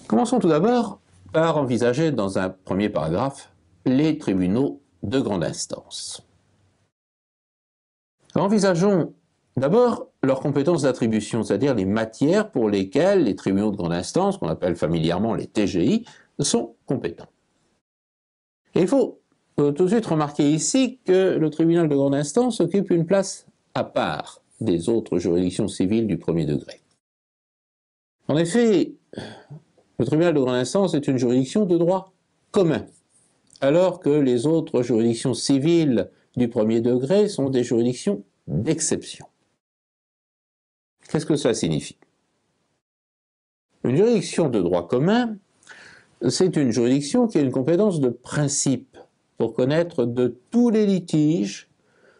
Commençons tout d'abord par envisager dans un premier paragraphe les tribunaux de grande instance. Envisageons d'abord leurs compétences d'attribution, c'est-à-dire les matières pour lesquelles les tribunaux de grande instance, qu'on appelle familièrement les TGI, sont compétents. Et il faut tout de suite remarquer ici que le tribunal de grande instance occupe une place à part des autres juridictions civiles du premier degré. En effet, le tribunal de grande instance est une juridiction de droit commun, alors que les autres juridictions civiles du premier degré sont des juridictions d'exception. Qu'est-ce que ça signifie? Une juridiction de droit commun, c'est une juridiction qui a une compétence de principe pour connaître de tous les litiges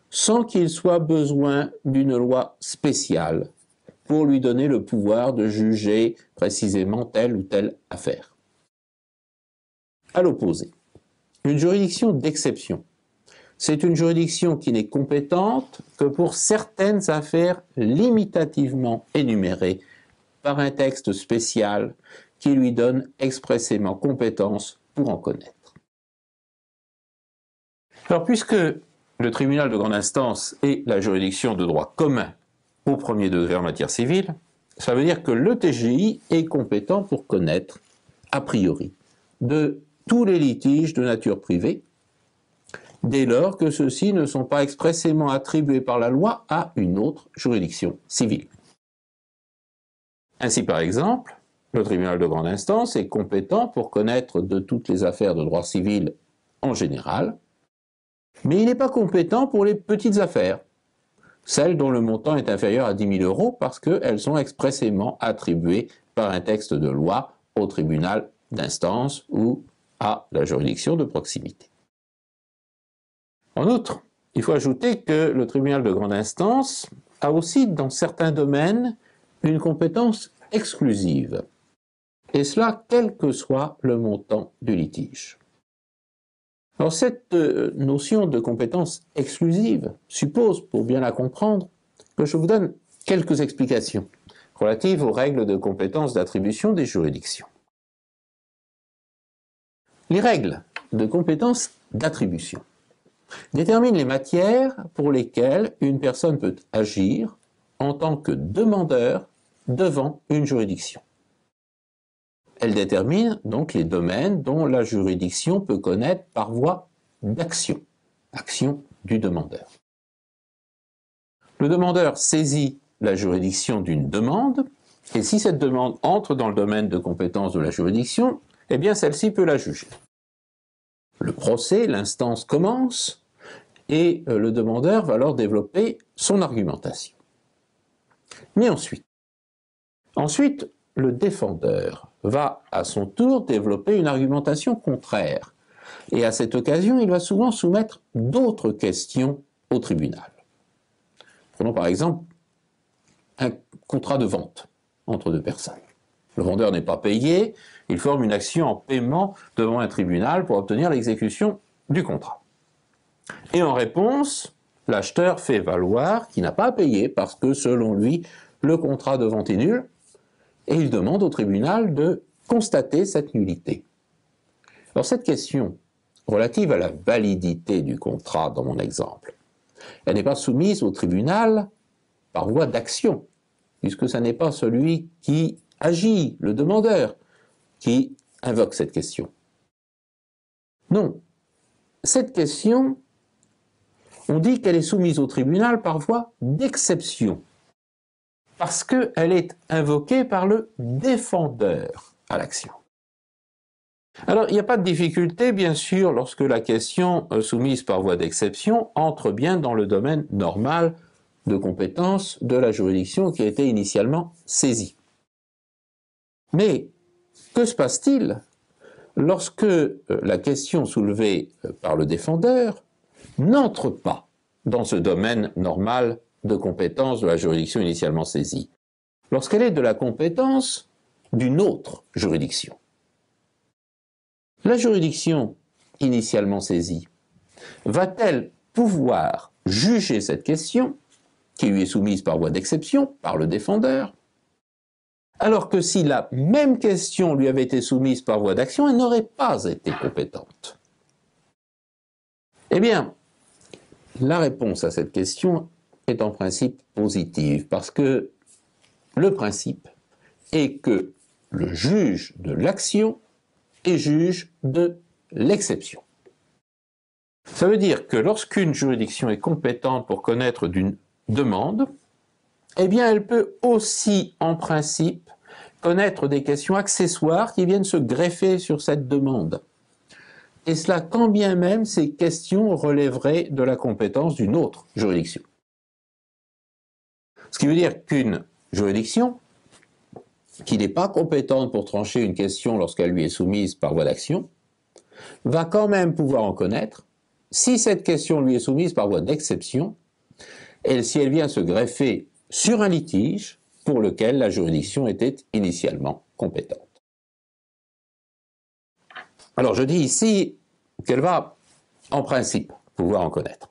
sans qu'il soit besoin d'une loi spéciale pour lui donner le pouvoir de juger précisément telle ou telle affaire. À l'opposé, une juridiction d'exception, c'est une juridiction qui n'est compétente que pour certaines affaires limitativement énumérées par un texte spécial qui lui donne expressément compétence pour en connaître. Alors, puisque le tribunal de grande instance est la juridiction de droit commun au premier degré en matière civile, ça veut dire que le TGI est compétent pour connaître, a priori, de tous les litiges de nature privée, dès lors que ceux-ci ne sont pas expressément attribués par la loi à une autre juridiction civile. Ainsi, par exemple, le tribunal de grande instance est compétent pour connaître de toutes les affaires de droit civil en général, mais il n'est pas compétent pour les petites affaires, celles dont le montant est inférieur à 10 000 euros parce qu'elles sont expressément attribuées par un texte de loi au tribunal d'instance ou à la juridiction de proximité. En outre, il faut ajouter que le tribunal de grande instance a aussi, dans certains domaines, une compétence exclusive, et cela quel que soit le montant du litige. Alors cette notion de compétence exclusive suppose, pour bien la comprendre, que je vous donne quelques explications relatives aux règles de compétence d'attribution des juridictions. Les règles de compétence d'attribution déterminent les matières pour lesquelles une personne peut agir en tant que demandeur devant une juridiction. Elle détermine donc les domaines dont la juridiction peut connaître par voie d'action, action du demandeur. Le demandeur saisit la juridiction d'une demande, et si cette demande entre dans le domaine de compétence de la juridiction, eh bien celle-ci peut la juger. Le procès, l'instance commence, et le demandeur va alors développer son argumentation. Mais ensuite, le défendeur va à son tour développer une argumentation contraire. Et à cette occasion, il va souvent soumettre d'autres questions au tribunal. Prenons par exemple un contrat de vente entre deux personnes. Le vendeur n'est pas payé, il forme une action en paiement devant un tribunal pour obtenir l'exécution du contrat. Et en réponse, l'acheteur fait valoir qu'il n'a pas à payer parce que, selon lui, le contrat de vente est nul, et il demande au tribunal de constater cette nullité. Alors cette question relative à la validité du contrat dans mon exemple, elle n'est pas soumise au tribunal par voie d'action, puisque ce n'est pas celui qui agit, le demandeur, qui invoque cette question. Non, cette question, on dit qu'elle est soumise au tribunal par voie d'exception, parce qu'elle est invoquée par le défendeur à l'action. Alors, il n'y a pas de difficulté, bien sûr, lorsque la question soumise par voie d'exception entre bien dans le domaine normal de compétence de la juridiction qui a été initialement saisie. Mais que se passe-t-il lorsque la question soulevée par le défendeur n'entre pas dans ce domaine normal de compétence de la juridiction initialement saisie, lorsqu'elle est de la compétence d'une autre juridiction? La juridiction initialement saisie va-t-elle pouvoir juger cette question, qui lui est soumise par voie d'exception, par le défendeur, alors que si la même question lui avait été soumise par voie d'action, elle n'aurait pas été compétente. Eh bien, la réponse à cette question est en principe positive, parce que le principe est que le juge de l'action est juge de l'exception. Ça veut dire que lorsqu'une juridiction est compétente pour connaître d'une demande, eh bien elle peut aussi, en principe, connaître des questions accessoires qui viennent se greffer sur cette demande. Et cela quand bien même ces questions relèveraient de la compétence d'une autre juridiction. Ce qui veut dire qu'une juridiction qui n'est pas compétente pour trancher une question lorsqu'elle lui est soumise par voie d'action, va quand même pouvoir en connaître si cette question lui est soumise par voie d'exception et si elle vient se greffer sur un litige pour lequel la juridiction était initialement compétente. Alors je dis ici qu'elle va, en principe, pouvoir en connaître.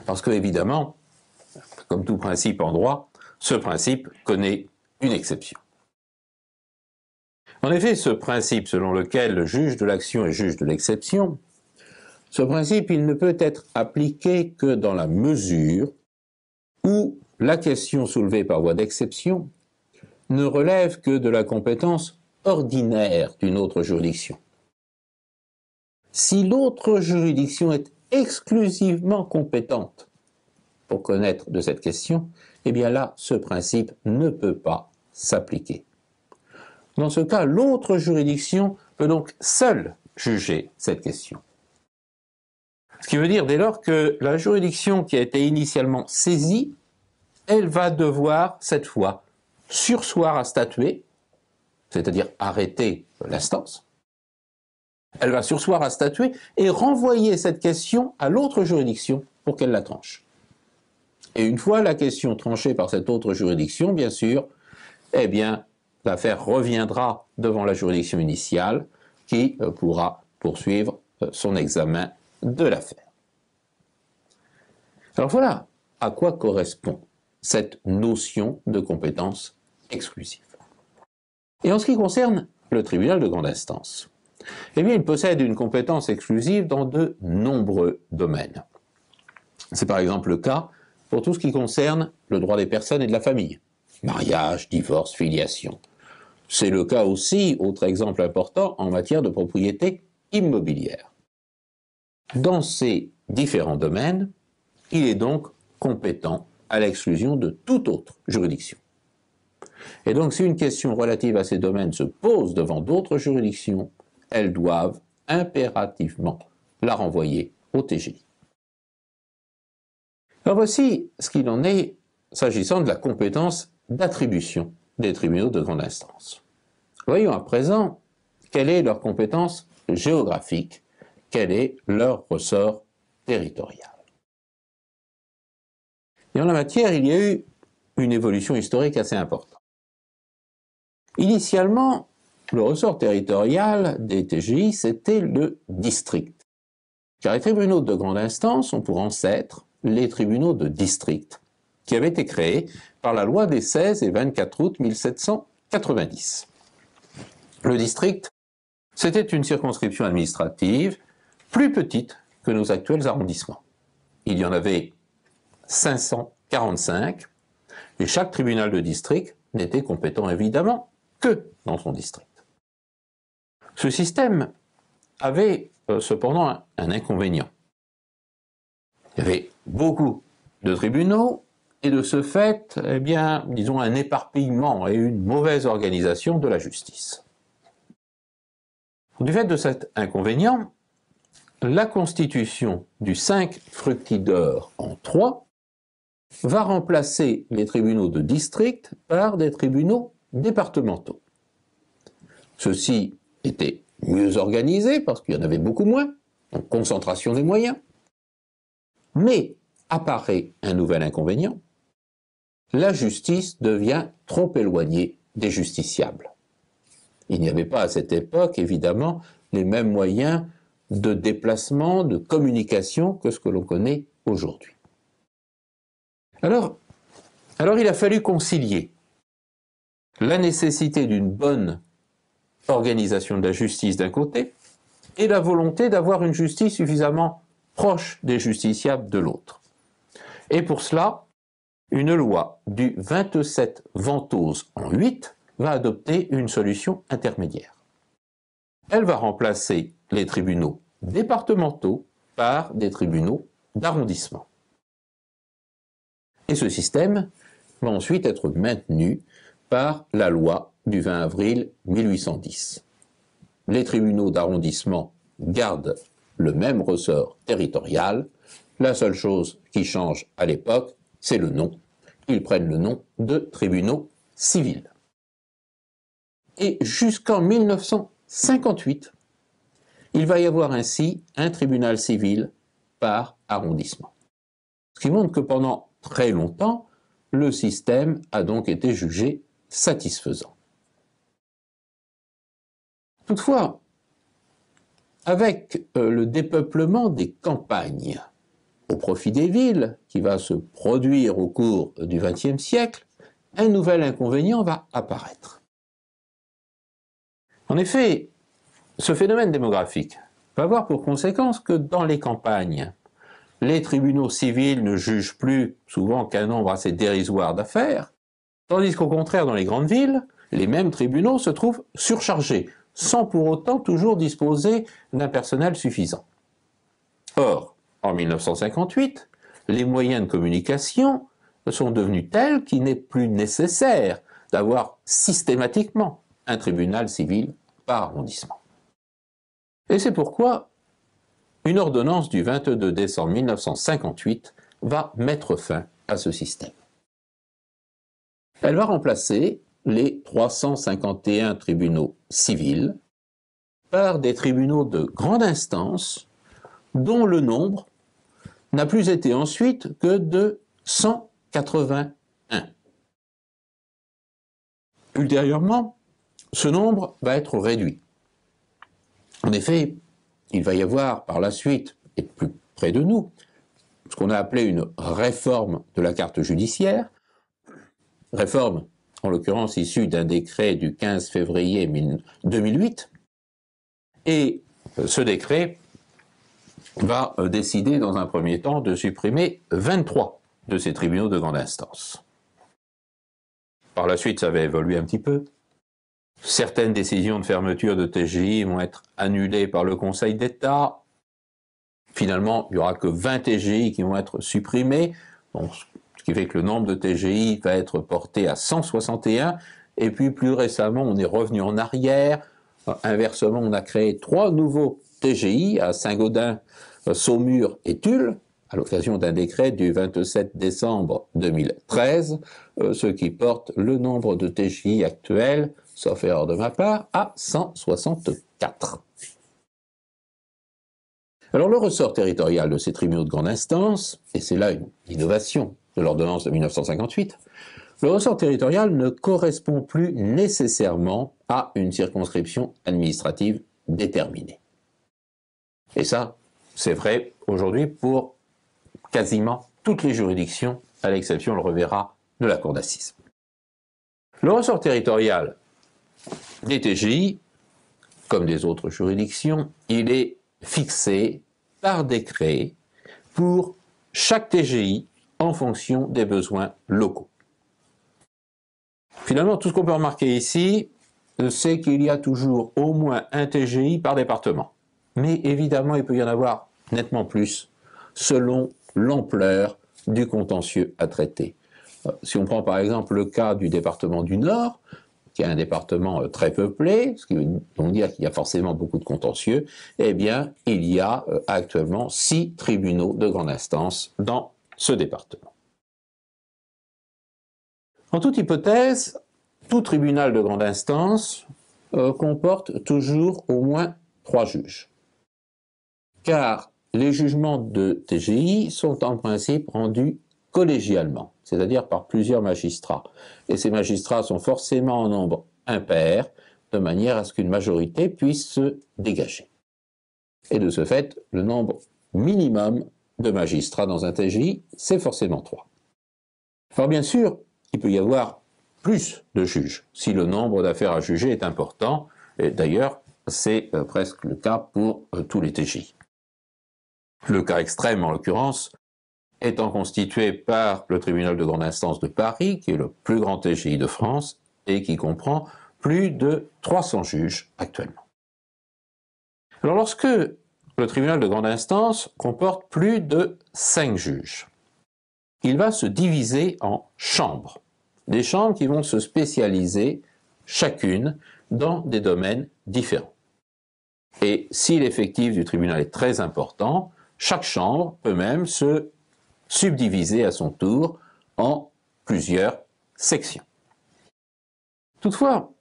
Parce que, évidemment, comme tout principe en droit, ce principe connaît une exception. En effet, ce principe selon lequel le juge de l'action est juge de l'exception, ce principe, il ne peut être appliqué que dans la mesure où la question soulevée par voie d'exception ne relève que de la compétence ordinaire d'une autre juridiction. Si l'autre juridiction est exclusivement compétente pour connaître de cette question, eh bien là, ce principe ne peut pas s'appliquer. Dans ce cas, l'autre juridiction peut donc seule juger cette question. Ce qui veut dire dès lors que la juridiction qui a été initialement saisie, elle va devoir, cette fois, surseoir à statuer, c'est-à-dire arrêter l'instance. Elle va surseoir à statuer et renvoyer cette question à l'autre juridiction pour qu'elle la tranche. Et une fois la question tranchée par cette autre juridiction, bien sûr, eh bien, l'affaire reviendra devant la juridiction initiale qui pourra poursuivre son examen de l'affaire. Alors voilà à quoi correspond cette notion de compétence exclusive. Et en ce qui concerne le tribunal de grande instance, eh bien, il possède une compétence exclusive dans de nombreux domaines. C'est par exemple le cas pour tout ce qui concerne le droit des personnes et de la famille. Mariage, divorce, filiation. C'est le cas aussi, autre exemple important, en matière de propriété immobilière. Dans ces différents domaines, il est donc compétent à l'exclusion de toute autre juridiction. Et donc, si une question relative à ces domaines se pose devant d'autres juridictions, elles doivent impérativement la renvoyer au TGI. Alors voici ce qu'il en est s'agissant de la compétence d'attribution des tribunaux de grande instance. Voyons à présent quelle est leur compétence géographique, quel est leur ressort territorial. Et en la matière, il y a eu une évolution historique assez importante. Initialement, le ressort territorial des TGI, c'était le district. Car les tribunaux de grande instance ont pour ancêtre les tribunaux de district, qui avaient été créés par la loi des 16 et 24 août 1790. Le district, c'était une circonscription administrative plus petite que nos actuels arrondissements. Il y en avait 545, et chaque tribunal de district n'était compétent évidemment que dans son district. Ce système avait cependant un inconvénient. Il y avait beaucoup de tribunaux et de ce fait, eh bien, disons, un éparpillement et une mauvaise organisation de la justice. Du fait de cet inconvénient, la constitution du 5 fructidor en 3 va remplacer les tribunaux de district par des tribunaux départementaux. Ceux-ci étaient mieux organisés parce qu'il y en avait beaucoup moins, donc concentration des moyens. Mais apparaît un nouvel inconvénient, la justice devient trop éloignée des justiciables. Il n'y avait pas à cette époque, évidemment, les mêmes moyens de déplacement, de communication que ce que l'on connaît aujourd'hui. Alors il a fallu concilier la nécessité d'une bonne organisation de la justice d'un côté, et la volonté d'avoir une justice suffisamment proche des justiciables de l'autre. Et pour cela, une loi du 27 Ventose en 8 va adopter une solution intermédiaire. Elle va remplacer les tribunaux départementaux par des tribunaux d'arrondissement. Et ce système va ensuite être maintenu par la loi du 20 avril 1810. Les tribunaux d'arrondissement gardent le même ressort territorial. La seule chose qui change à l'époque, c'est le nom. Ils prennent le nom de tribunaux civils. Et jusqu'en 1958, il va y avoir ainsi un tribunal civil par arrondissement. Ce qui montre que pendant très longtemps, le système a donc été jugé satisfaisant. Toutefois, avec le dépeuplement des campagnes au profit des villes, qui va se produire au cours du XXe siècle, un nouvel inconvénient va apparaître. En effet, ce phénomène démographique va avoir pour conséquence que dans les campagnes, les tribunaux civils ne jugent plus souvent qu'un nombre assez dérisoire d'affaires, tandis qu'au contraire, dans les grandes villes, les mêmes tribunaux se trouvent surchargés, sans pour autant toujours disposer d'un personnel suffisant. Or, en 1958, les moyens de communication sont devenus tels qu'il n'est plus nécessaire d'avoir systématiquement un tribunal civil par arrondissement. Et c'est pourquoi une ordonnance du 22 décembre 1958 va mettre fin à ce système. Elle va remplacer les 351 tribunaux civils par des tribunaux de grande instance dont le nombre n'a plus été ensuite que de 181. Ultérieurement, ce nombre va être réduit. En effet, il va y avoir par la suite, et plus près de nous, ce qu'on a appelé une réforme de la carte judiciaire, réforme en l'occurrence issue d'un décret du 15 février 2008, et ce décret va décider dans un premier temps de supprimer 23 de ces tribunaux de grande instance. Par la suite, ça va évoluer un petit peu. Certaines décisions de fermeture de TGI vont être annulées par le Conseil d'État. Finalement, il n'y aura que 20 TGI qui vont être supprimés, donc, ce qui fait que le nombre de TGI va être porté à 161. Et puis plus récemment, on est revenu en arrière. Inversement, on a créé 3 nouveaux TGI à Saint-Gaudens, Saumur et Tulle, à l'occasion d'un décret du 27 décembre 2013, ce qui porte le nombre de TGI actuel, sauf erreur de ma part, à 164. Alors le ressort territorial de ces tribunaux de grande instance, et c'est là une innovation de l'ordonnance de 1958, le ressort territorial ne correspond plus nécessairement à une circonscription administrative déterminée. Et ça, c'est vrai aujourd'hui pour quasiment toutes les juridictions, à l'exception, on le reverra, de la cour d'assises. Le ressort territorial des TGI, comme des autres juridictions, il est fixé par décret pour chaque TGI en fonction des besoins locaux. Finalement, tout ce qu'on peut remarquer ici, c'est qu'il y a toujours au moins un TGI par département. Mais évidemment, il peut y en avoir nettement plus selon l'ampleur du contentieux à traiter. Si on prend par exemple le cas du département du Nord, qui est un département très peuplé, ce qui veut donc dire qu'il y a forcément beaucoup de contentieux, eh bien, il y a actuellement 6 tribunaux de grande instance dans ce département. En toute hypothèse, tout tribunal de grande instance comporte toujours au moins 3 juges. Car les jugements de TGI sont en principe rendus collégialement, c'est-à-dire par plusieurs magistrats. Et ces magistrats sont forcément en nombre impair, de manière à ce qu'une majorité puisse se dégager. Et de ce fait, le nombre minimum de magistrats dans un TGI, c'est forcément 3. Alors bien sûr, il peut y avoir plus de juges, si le nombre d'affaires à juger est important, et d'ailleurs c'est presque le cas pour tous les TJ. Le cas extrême, en l'occurrence, étant constitué par le tribunal de grande instance de Paris, qui est le plus grand TGI de France, et qui comprend plus de 300 juges actuellement. Alors lorsque le tribunal de grande instance comporte plus de 5 juges, il va se diviser en chambres. Des chambres qui vont se spécialiser chacune dans des domaines différents. Et si l'effectif du tribunal est très important, chaque chambre peut même se subdiviser à son tour en plusieurs sections. Toutefois,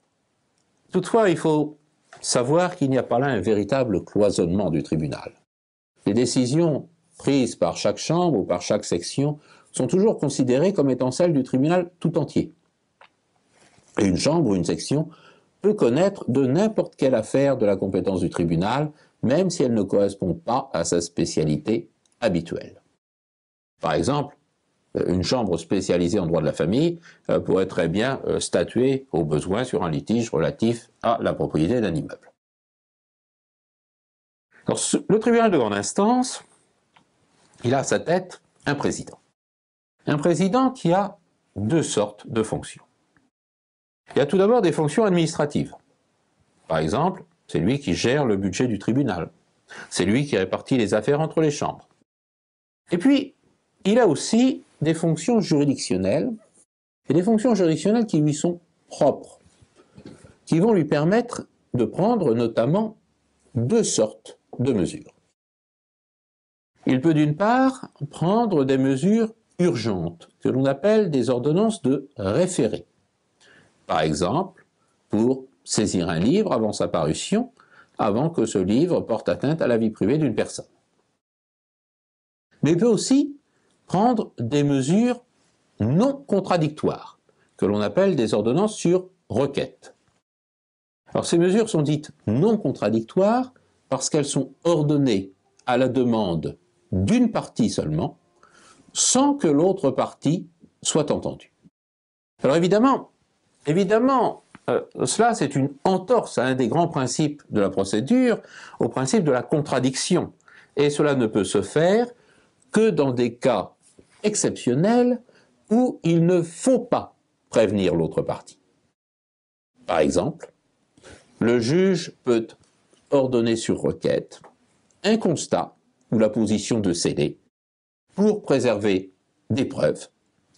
il faut savoir qu'il n'y a pas là un véritable cloisonnement du tribunal. Les décisions prises par chaque chambre ou par chaque section sont toujours considérées comme étant celles du tribunal tout entier. Et une chambre ou une section peut connaître de n'importe quelle affaire de la compétence du tribunal, même si elle ne correspond pas à sa spécialité habituelle. Par exemple, une chambre spécialisée en droit de la famille pourrait très bien statuer au besoin sur un litige relatif à la propriété d'un immeuble. Alors, le tribunal de grande instance, il a à sa tête un président. Un président qui a deux sortes de fonctions. Il y a tout d'abord des fonctions administratives. Par exemple, c'est lui qui gère le budget du tribunal. C'est lui qui répartit les affaires entre les chambres. Et puis, il a aussi des fonctions juridictionnelles, et des fonctions juridictionnelles qui lui sont propres, qui vont lui permettre de prendre notamment deux sortes de mesures. Il peut d'une part prendre des mesures urgentes, que l'on appelle des ordonnances de référé. Par exemple, pour saisir un livre avant sa parution, avant que ce livre porte atteinte à la vie privée d'une personne. Mais il peut aussi prendre des mesures non contradictoires, que l'on appelle des ordonnances sur requête. Alors ces mesures sont dites non contradictoires parce qu'elles sont ordonnées à la demande d'une partie seulement, sans que l'autre partie soit entendue. Alors évidemment, cela c'est une entorse à un des grands principes de la procédure, au principe de la contradiction. Et cela ne peut se faire que dans des cas exceptionnels où il ne faut pas prévenir l'autre partie. Par exemple, le juge peut ordonner sur requête un constat ou la position de scellé pour préserver des preuves.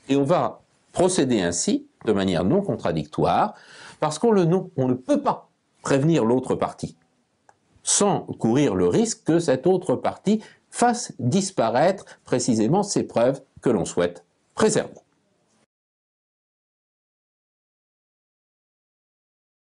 Et on va procéder ainsi, de manière non contradictoire, parce qu'on ne peut pas prévenir l'autre partie, sans courir le risque que cette autre partie fasse disparaître précisément ces preuves que l'on souhaite préserver.